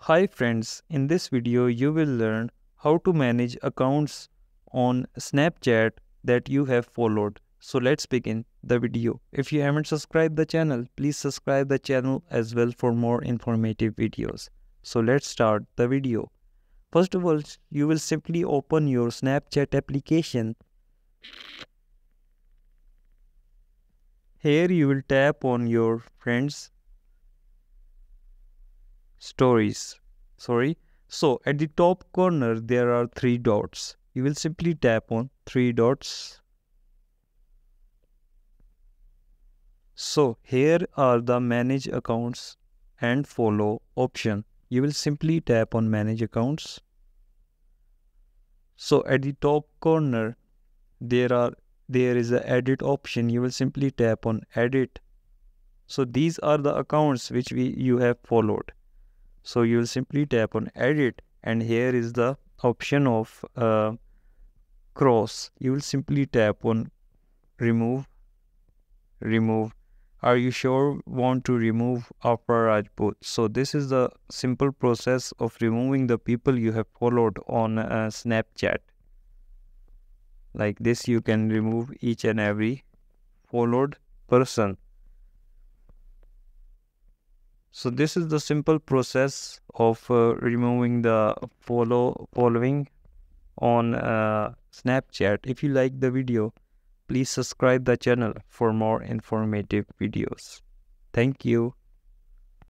Hi friends, in this video you will learn how to manage accounts on Snapchat that you have followed. So let's begin the video. If you haven't subscribed the channel, please subscribe the channel as well for more informative videos. So let's start the video. First of all, you will simply open your Snapchat application. Here you will tap on your friends' stories. So at the top corner there are three dots. You will simply tap on three dots. So here are the manage accounts and follow option. You will simply tap on manage accounts. So at the top corner there is a edit option. You will simply tap on edit. So these are the accounts which you have followed. So you will simply tap on edit, and here is the option of cross. You will simply tap on remove. Are you sure want to remove Afra Rajput? So this is the simple process of removing the people you have followed on Snapchat. Like this you can remove each and every followed person. So this is the simple process of removing the following on Snapchat. If you like the video, please subscribe the channel for more informative videos. Thank you.